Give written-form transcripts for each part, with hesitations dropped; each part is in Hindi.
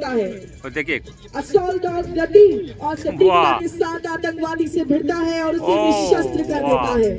होता है। और देखिए असॉल्ट और गति और सटीकता के साथ आतंकवादी से भिड़ता है और उसे निशस्त्र कर देता है।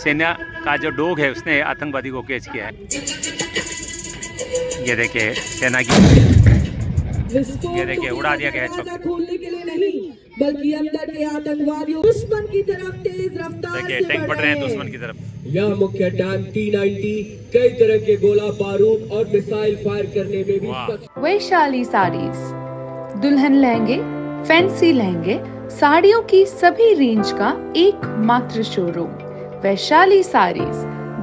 सेना का जो डॉग है उसने आतंकवादी को कैच किया है। ये देखिए सेना की, ये देखिए उड़ा दिया गया है। खोलने के लिए नहीं बल्कि अंदर के आतंकवादियों दुश्मन की तरफ तेज रफ्तार देखिए से टैंक बढ़ रहे हैं दुश्मन की तरफ। यह मुख्य टैंक T-90 कई तरह के गोला बारूद और मिसाइल फायर करने में भी वैशाली साड़ीज, दुल्हन लहंगे, फैंसी लहंगे, साड़ियों की सभी रेंज का एकमात्र शोरूम वैशाली साड़ीज,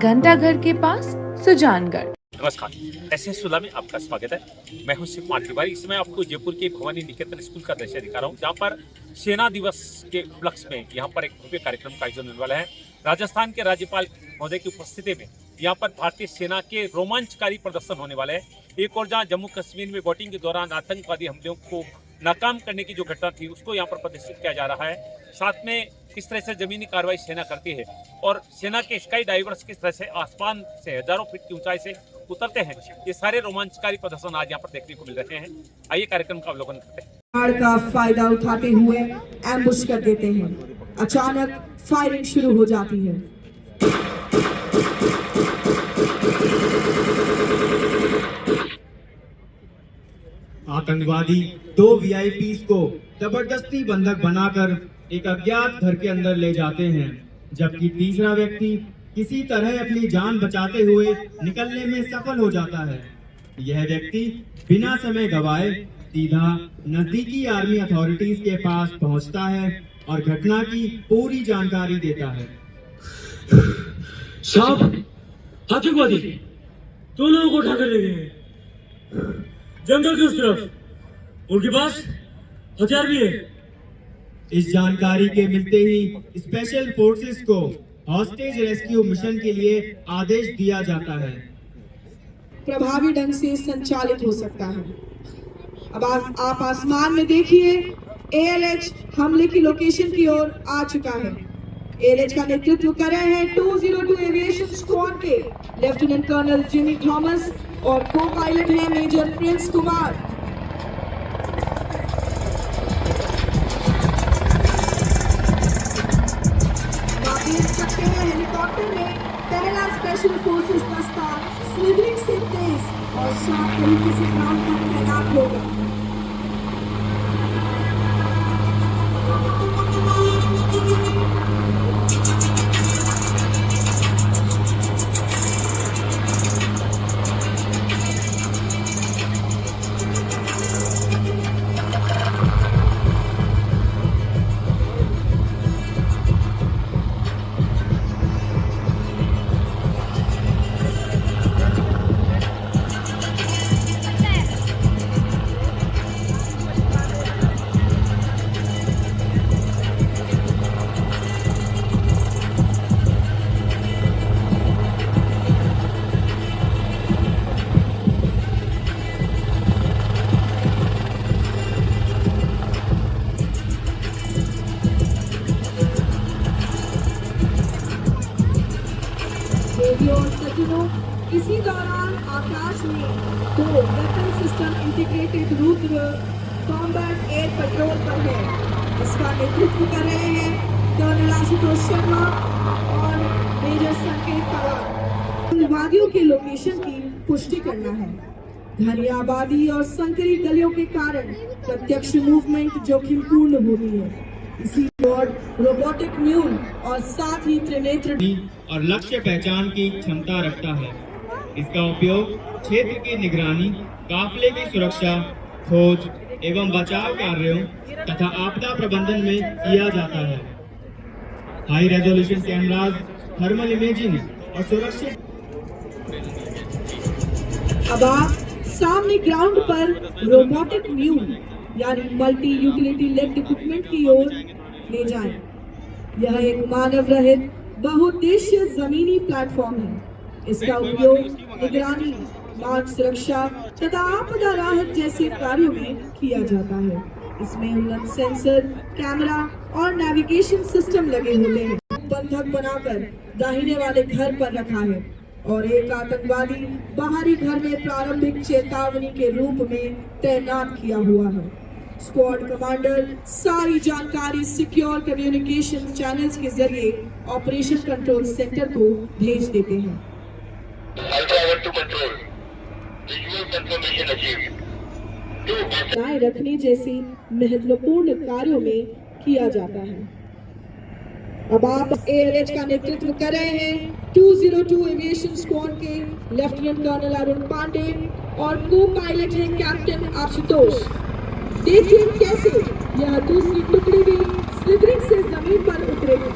घंटाघर के पास, सुजानगढ़। नमस्कार, SS सुधा में आपका स्वागत है। मैं हूं शिव कुमार तिवारी। इसमें आपको जयपुर के भवानी निकेतन स्कूल का दृश्य दिखा रहा हूं, जहां पर सेना दिवस के उपलक्ष्य में यहां पर एक भव्य कार्यक्रम का आयोजन होने वाला है। राजस्थान के राज्यपाल महोदय की उपस्थिति में यहां पर भारतीय सेना के रोमांचकारी प्रदर्शन होने वाले हैं। एक और जहां जम्मू कश्मीर में वोटिंग के दौरान आतंकवादी हमलों को नाकाम करने की जो घटना थी उसको यहाँ पर प्रदर्शित किया जा रहा है। साथ में किस तरह से जमीनी कार्रवाई सेना करती है और सेना के स्काई डाइवर्स किस तरह से आसमान से हजारों फीट की ऊंचाई से उतरते हैं, ये सारे रोमांचकारी प्रदर्शन आज यहाँ पर देखने को मिल रहे हैं। आइए कार्यक्रम का अवलोकन करते हैं। बाढ़ का फायदा उठाते हुए एम्बुश कर देते हैं। अचानक फायरिंग शुरू हो जाती है। आतंकवादी 2 VIPs को जबरदस्ती बंधक बनाकर एक अज्ञात घर के अंदर ले जाते हैं, जबकि तीसरा व्यक्ति किसी तरह अपनी जान बचाते हुए निकलने में सफल हो जाता है। यह व्यक्ति बिना समय गवाए सीधा नजदीकी आर्मी अथॉरिटीज के पास पहुंचता है और घटना की पूरी जानकारी देता है। साहब, आतंकवादी 2 लोगों को उठा कर ले गए जंगल की उस तरफ, उनके पास हथियार भी है। इस जानकारी के मिलते ही स्पेशल फोर्सेस को हॉस्टेज रेस्क्यू मिशन के लिए आदेश दिया जाता है। प्रभावी ढंग से संचालित हो सकता है। अब आप आसमान में देखिए, ALH हमले की लोकेशन की ओर आ चुका है। ALH का नेतृत्व कर रहे हैं 202 एविएशन स्क्वाड के लेफ्टिनेंट कर्नल जिमी थॉमस और को पायलट है मेजर प्रिंस कुमार। हेलीकॉप्टर में पहला स्पेशल फोर्सेस दस्ता स्लिदरिंग से तेज और शार्प तरीके से ग्राउंड पर तैनात होगा। इसी दौरान आकाश में 2 weapon system integrated Rudra combat air petrol पर है। इसका नेतृत्व कर रहे हैं कर्नल आशुतोष शर्मा और मेजर संकेत पवार। आतंकवादियों के लोकेशन की पुष्टि करना है। घनी आबादी और संकरी गलियों के कारण प्रत्यक्ष मूवमेंट जोखिमपूर्ण होती है। इसी रोबोटिक म्यूल और साथ ही त्रिनेत्र और लक्ष्य पहचान की क्षमता रखता है। इसका उपयोग क्षेत्र की निगरानी, काफिले की सुरक्षा, खोज एवं बचाव कार्यों तथा आपदा प्रबंधन में किया जाता है। High resolution cameras, thermal imaging और सुरक्षित। अब आप सामने ग्राउंड पर रोबोटिक म्यूल यानी मल्टी यूटिलिटी लेग इक्विपमेंट की ओर ले जाएं। यह एक मानव रहित बहुउद्देश्य जमीनी प्लेटफॉर्म है। इसका उपयोग निगरानी, मार्ग सुरक्षा तथा आपदा राहत जैसे कार्यों में किया जाता है। इसमें उन्नत सेंसर, कैमरा और नेविगेशन सिस्टम लगे होते हैं। बंधक बनाकर दाहिने वाले घर पर रखा है। और एक आतंकवादी बाहरी घर में प्रारंभिक चेतावनी के रूप में तैनात किया हुआ है। स्क्वाड कमांडर सारी जानकारी सिक्योर कम्युनिकेशन चैनल्स के जरिए ऑपरेशन कंट्रोल सेंटर को भेज देते हैं। बनाए रखने जैसी महत्वपूर्ण कार्यों में किया जाता है। अब आप ALH का नेतृत्व कर रहे हैं 202 एविएशन स्क्वाड के लेफ्टिनेंट कर्नल अरुण पांडे और को पायलट हैं कैप्टन आशुतोष। देखिए कैसे यह दूसरी टुकड़ी भी स्लिदरिंग से जमीन पर उतरेगी।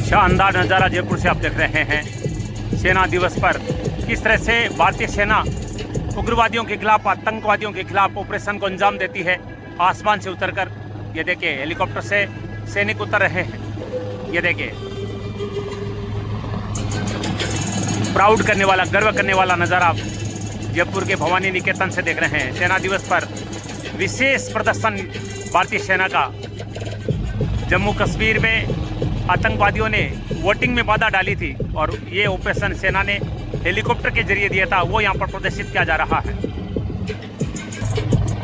शानदार नज़ारा जयपुर से आप देख रहे हैं। सेना दिवस पर किस तरह से भारतीय सेना उग्रवादियों के खिलाफ, आतंकवादियों के खिलाफ ऑपरेशन को अंजाम देती है। आसमान से उतरकर ये देखिए हेलीकॉप्टर से सैनिक उतर रहे हैं। ये देखिए प्राउड करने वाला, गर्व करने वाला नज़ारा जयपुर के भवानी निकेतन से देख रहे हैं। सेना दिवस पर विशेष प्रदर्शन भारतीय सेना का। जम्मू कश्मीर में आतंकवादियों ने वोटिंग में बाधा डाली थी और ये ऑपरेशन सेना ने हेलीकॉप्टर के जरिए दिया था, वो यहाँ पर प्रदर्शित किया जा रहा है।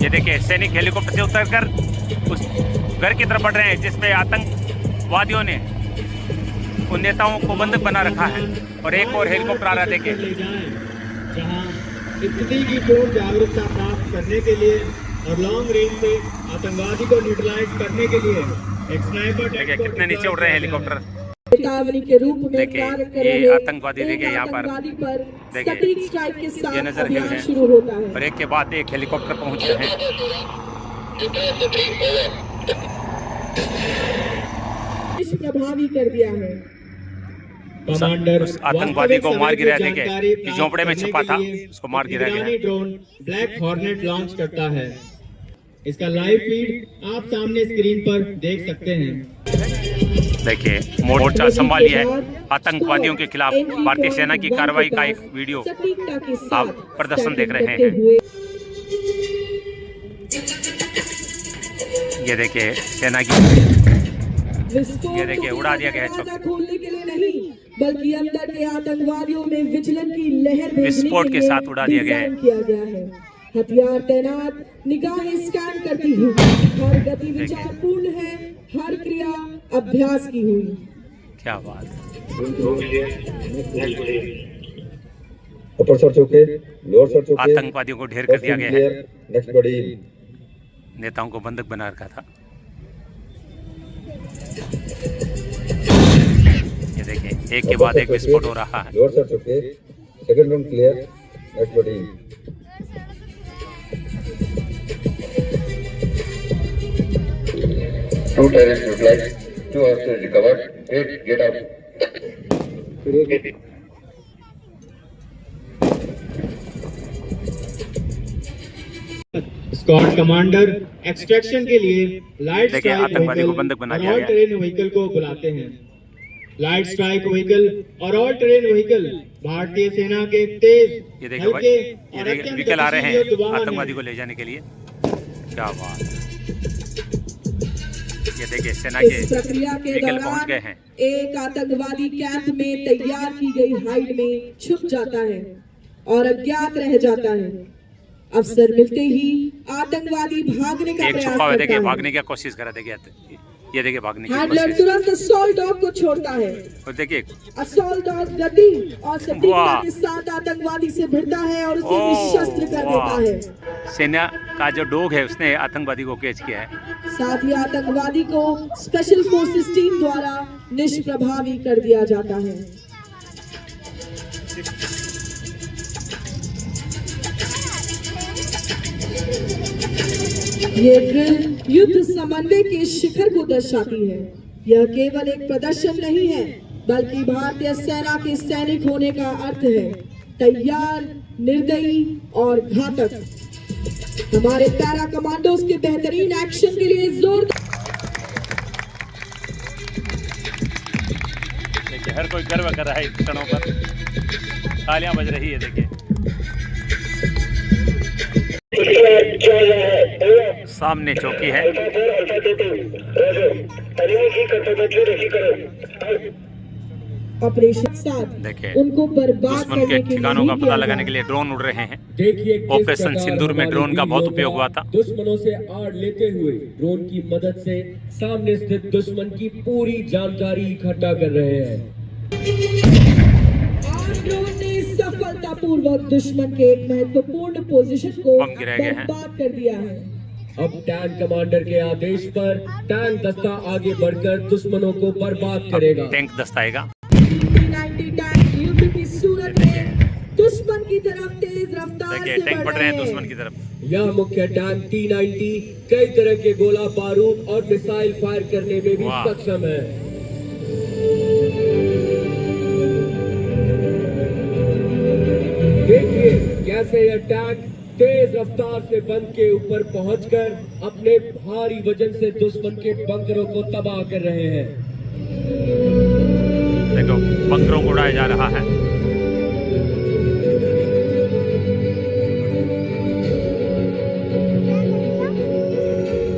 ये देखिए सैनिक हेलीकॉप्टर से उतरकर उस घर की तरफ बढ़ रहे हैं जिसमें आतंकवादियों ने उन नेताओं को बंधक बना रखा है। और एक और हेलीकॉप्टर आ रहा है, देखिए जहां स्थिति की पूर्ण जागरूकता प्राप्त करने के लिए और लॉन्ग रेंज से आतंकवादी को न्यूट्रलाइज करने के लिए एक स्नाइपर देखिए कितने नीचे उड़ रहे हैं हेलीकॉप्टर। चेतावनी के रूप में देखिए कार्य कर ये रहे आतंकवादी देखिए यहाँ पर देखिए सटीक स्ट्राइक के साथ ये नजर अभियान है शुरू होता है। और एक के बाद एक हेलीकॉप्टर पहुंच रहे हैं। प्रभावी कर दिया है। कमांडर उस आतंकवादी को मार गिराया, देखिए कि झोंपड़े में छुपा था उसको मार गिराया गया। ड्रोन ब्लैक हॉर्नेट लॉन्च करता है। इसका लाइव फीड आप सामने स्क्रीन पर देख सकते हैं। देखिए मोर्चा संभाली है आतंकवादियों के खिलाफ भारतीय सेना की कार्रवाई का एक वीडियो आप प्रदर्शन देख रहे हैं। ये देखिए सेना की, ये देखिए उड़ा दिया गया है चौकी। खोलने के लिए नहीं बल्कि अंदर के आतंकवादियों में विजिलेंस की लहर विस्फोट के साथ उड़ा दिया गया है। किया गया है। हथियार तैनात, निगाहें स्कैन करती हुई, हर गति विचारपूर्ण है, हर क्रिया अभ्यास की हुई। क्या बात है। अपर सर चौके, लोअर सर चौके, आतंकवादियों को ढेर कर दिया गया है। नेक्स्ट बड़ी नेताओं को बंधक बना रखा था। ये देखिए एक के बाद एक विस्फोट हो रहा है। लोअर सर चौके, सेकंड राउंड क्लियर, नेक्स्ट बड़ी 2 terrorists neutralized, 2 hostages recovered. Great, get out. Squad commander extraction के लिए लाइट देखिए स्ट्राइक आतंकवादी को व्हीकल बंधक बना और दिया ऑल गया। टेरेन व्हीकल को बुलाते हैं। लाइट स्ट्राइक व्हीकल और ऑल टेरेन व्हीकल भारतीय सेना के तेज, ये देखिए भाई, हल्के ये और देखिए अत्यंत व्हीकल आ रहे हैं गतिशील वाहन आतंकवादी हैं। को ले जाने के लिए। क्या बात है। ये देखिए सेना इस के प्रक्रिया के व्हीकल पहुंच गए दौरान हैं। एक आतंकवादी कैंप में तैयार की गई हाइड में छुप जाता है और अज्ञात रह जाता है। अवसर मिलते ही आतंकवादी भागने का एक प्रयास छुपा हुआ करता देखिए है। भागने की कोशिश करा, देखिए ये देखिए भागने की हैंडलर कोशिश। तुरंत असॉल्ट डॉग को छोड़ता है। और देखिए असॉल्ट डॉग गति और सटीकता वाह। के साथ आतंकवादी से भिड़ता है और उसे ओह, निशस्त्र कर देता वाह। है। सेना का जो डॉग है उसने आतंकवादी को कैच किया है। साथ ही आतंकवादी को स्पेशल फोर्सेस टीम द्वारा निष्प्रभावी कर दिया जाता है। ये ड्रिल युद्ध समन्वय के शिखर को दर्शाती है। यह केवल एक प्रदर्शन नहीं है बल्कि भारतीय सेना के सैनिक होने का अर्थ है, तैयार, निर्दयी और घातक। हमारे पैरा कमांडोज के बेहतरीन एक्शन के लिए जोरदार देखिए हर कोई गर्व कर रहा है इन क्षणों पर, तालियां बज रही है। देखिए सामने चौकी है। ऑपरेशन साथ देखिए, उनको बर्बाद दुश्मन के करने के लिए ठिकानों का नहीं पता किया लगाने गया। के लिए ड्रोन उड़ रहे हैं। देखिए किस ऑपरेशन प्रकार सिंदूर में हमारे ड्रोन का वीर बहुत योद्धा उपयोग हुआ था। दुश्मनों से आड़ लेते हुए ड्रोन की मदद से सामने स्थित दुश्मन की पूरी जानकारी इकट्ठा कर रहे हैं। और ड्रोन ने सफलतापूर्वक दुश्मन के एक महत्वपूर्ण पोजीशन को बम गिराए गए हैं। बर्बाद कर दिया है। अब टैंक कमांडर के आदेश पर टैंक दस्ता आगे बढ़कर दुश्मनों को बर्बाद करेगा। टैंक दस्ताएगा। T90 टैंक युद्ध की सूरत में दुश्मन की तरफ तेज रफ्तार देखिए, से टैंक बढ़ बढ़ रहे हैं रहे दुश्मन की तरफ। यह मुख्य टैंक T90 कई तरह के गोला बारूद और मिसाइल फायर करने में भी वाह। सक्षम है। देखिए कैसे यह टैंक तेज रफ्तार से बंद के ऊपर पहुंचकर अपने भारी वजन से दुश्मन के बंकरों को तबाह कर रहे हैं। देखो, बंकरों को उड़ाया जा रहा है।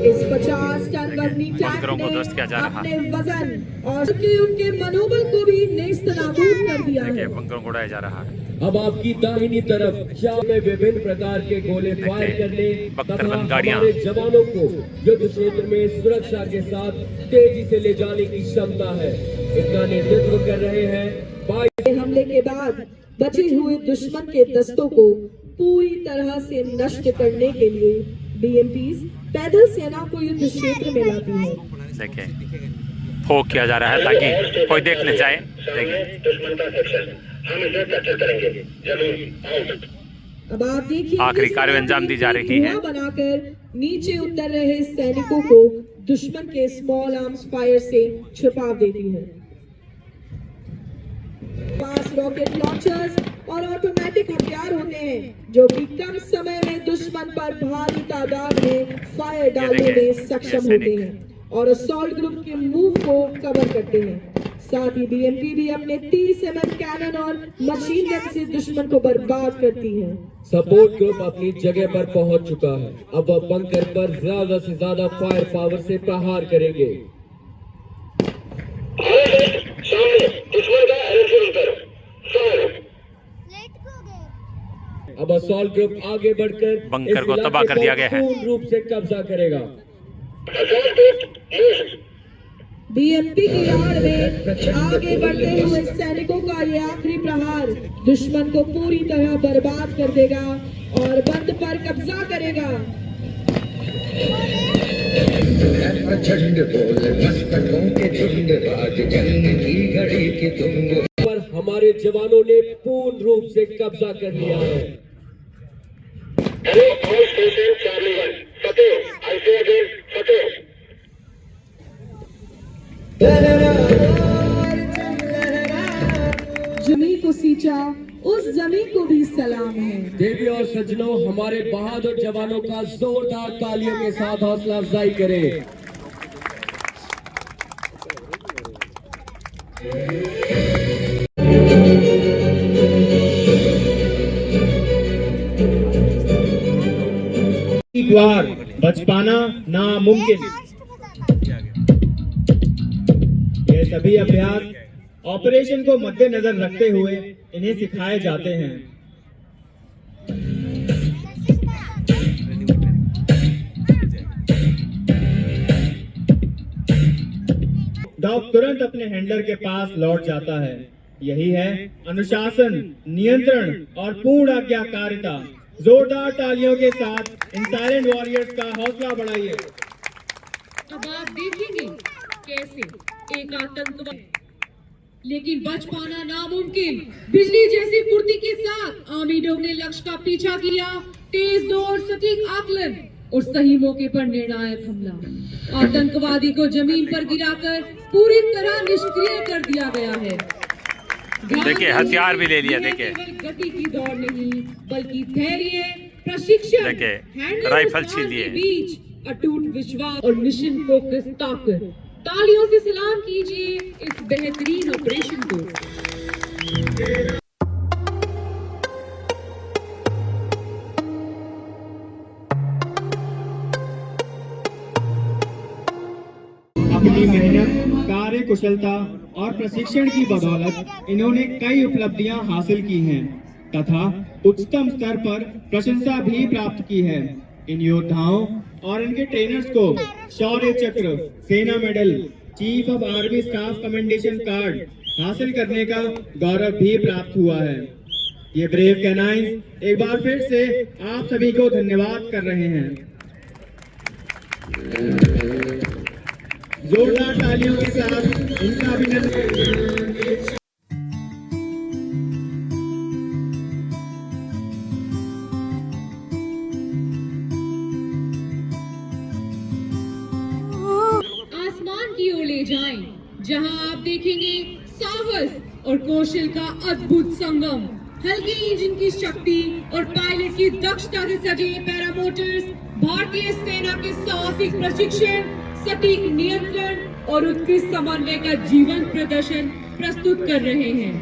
इस 50 टन वजनी टैंक बंकरों को ध्वस्त किया जा ने रहा अपने वजन और उनके मनोबल को भी नेस्तनाबूद कर दिया है। देखिए, बंकरों को उड़ाया जा रहा है। अब आपकी दाहिनी तरफ शाम में विभिन्न प्रकार के गोले फायर करने बख्तर तथा बंद गाड़ियां। हमारे जवानों को युद्ध क्षेत्र में सुरक्षा के साथ तेजी से ले जाने की क्षमता है। इसका नेतृत्व कर रहे हैं हमले के बाद बचे हुए दुश्मन के दस्तों को पूरी तरह से नष्ट करने के लिए BMPs पैदल सेना को युद्ध क्षेत्र में लाती है। देखिए, फोक किया जा रहा है ताकि कोई देख न जाए। देखिए, अब आप देखिए आखिरी कार्रवाई अंजाम दी जा रही है। धुआं बनाकर नीचे उतर रहे सैनिकों को दुश्मन के स्मॉल आर्म्स फायर से छुपा देती है। पास रॉकेट लॉन्चर्स और ऑटोमेटिक हथियार होते हैं जो कि कम समय में दुश्मन पर भारी तादाद में फायर डालने में सक्षम होते हैं और असॉल्ट ग्रुप के मूव को कवर करते हैं। साथ ही BMP भी अपने 30 mm कैनन और मशीन गन से दुश्मन को बर्बाद करती है। सपोर्ट ग्रुप अपनी जगह पर पहुंच चुका है। अब वह बंकर पर ज्यादा से ज्यादा फायर पावर से प्रहार करेंगे। अब असॉल्ट ग्रुप आगे बढ़कर बंकर इस को तबाह इलाके कर दिया पर गया है। पूर्ण रूप से कब्जा करेगा। BMP की आड़ में आगे बढ़ते हुए सैनिकों का ये आखिरी प्रहार दुश्मन को पूरी तरह बर्बाद कर देगा और बंद पर कब्जा करेगा। प्रचंड बोल मस्तकों के झुंड आज जंग की घड़ी की तुम पर हमारे जवानों ने पूर्ण रूप से कब्जा कर लिया है। जमी को सींचा उस जमीन को भी सलाम है। देवी और सज्जनों, हमारे बहादुर जवानों का जोरदार तालियों के साथ हौसला अफजाई करें। एक बार बच पाना नामुमकिन। ये सभी अभ्यास ऑपरेशन को मद्देनजर रखते हुए इन्हें सिखाए जाते हैं। डॉग तुरंत अपने हैंडलर के पास लौट जाता है। यही है अनुशासन, नियंत्रण और पूर्ण आज्ञाकारिता। जोरदार तालियों के साथ इन साइलेंट वॉरियर्स का हौसला बढ़ाइए। अब आप देखेंगे कैसे एक आतंकवादी लेकिन बच पाना नामुमकिन। बिजली जैसी फुर्ती के साथ आर्मी डॉग ने लक्ष्य का पीछा किया। तेज दौड़, सटीक आकलन और सही मौके पर निर्णायक हमला। आतंकवादी को जमीन पर गिराकर पूरी तरह निष्क्रिय कर दिया गया है। देखिए, हथियार भी ले लिया। देखिए, केवल गति की दौड़ नहीं बल्कि धैर्य, प्रशिक्षण, देखिए, हैंडल राइफल और छीन लिए। के बीच अटूट विश्वास और मिशन फोकस ताकत। तालियों से सलाम कीजिए इस बेहतरीन ऑपरेशन को। कुशलता और प्रशिक्षण की बदौलत इन्होंने कई उपलब्धियां हासिल की हैं तथा उच्चतम स्तर पर प्रशंसा भी प्राप्त की है। इन योद्धाओं और इनके ट्रेनर्स को शौर्य चक्र, सेना medal, chief of army staff commendation card हासिल करने का गौरव भी प्राप्त हुआ है। ये ब्रेव कैनाइंस एक बार फिर से आप सभी को धन्यवाद कर रहे हैं। जोरदार तालियों के साथ इनका अभिनंदन। आसमान की ओर ले जाएं, जहां आप देखेंगे साहस और कौशल का अद्भुत संगम। हल्के इंजन की शक्ति और पायलट की दक्षता से सजे ये पैरामोटर्स भारतीय सेना के साहसिक प्रशिक्षण, सटीक नियंत्रण और उत्कृष्ट समन्वय का जीवंत प्रदर्शन प्रस्तुत कर रहे हैं।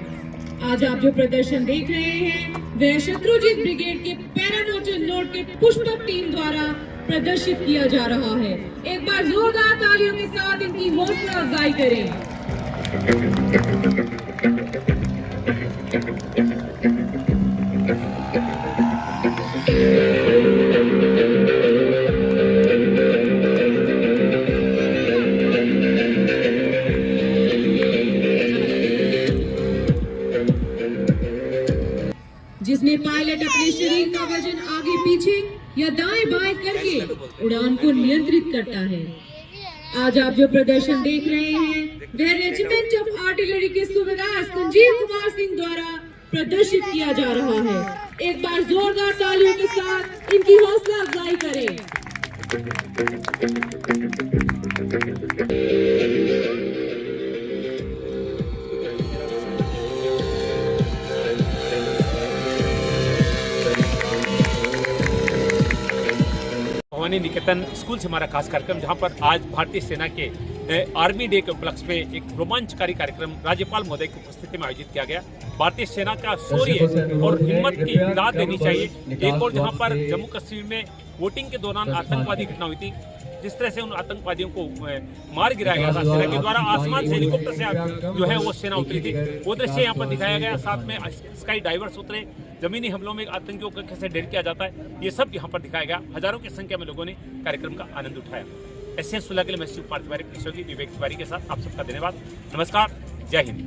आज आप जो प्रदर्शन देख रहे हैं वह शत्रुजीत ब्रिगेड के पैरामोटर नोट के पुष्पक टीम द्वारा प्रदर्शित किया जा रहा है। एक बार जोरदार तालियों के साथ इनकी हौसला अफजाई करें। जिसमें पायलट अपने शरीर का वजन आगे पीछे या दाएं बाएं करके उड़ान को नियंत्रित करता है। आज आप जो प्रदर्शन देख रहे हैं वह रेजिमेंट ऑफ आर्टिलरी के सूबेदार संजीव कुमार सिंह द्वारा प्रदर्शित किया जा रहा है। एक बार जोरदार तालियों के साथ इनकी हौसला अफजाई करें। भवानी निकेतन स्कूल से हमारा खास कार्यक्रम, जहां पर आज भारतीय सेना के आर्मी डे के उपलक्ष्य में एक रोमांचकारी कार्यक्रम राज्यपाल महोदय की उपस्थिति में आयोजित किया गया। भारतीय सेना का शौर्य और हिम्मत की दाद देनी चाहिए। एक और जहां पर जम्मू कश्मीर में वोटिंग के दौरान आतंकवादी घटना हुई थी, जिस तरह से उन आतंकवादियों को मार गिराया गया था सेना के द्वारा, आसमान से हेलीकॉप्टर से जो है वो सेना उतरी थी, वो दृश्य यहाँ पर दिखाया गया। साथ में स्काई डाइवर्स उतरे, जमीनी हमलों में आतंकियों को कैसे डेल किया जाता है, ये सब यहाँ पर दिखाया गया। हजारों की संख्या में लोगों ने कार्यक्रम का आनंद उठाया। एसएन 16 के लिए मैं शिव पार्थ तिवारी, विवेक तिवारी के साथ आप सबका धन्यवाद। नमस्कार, जय हिंद।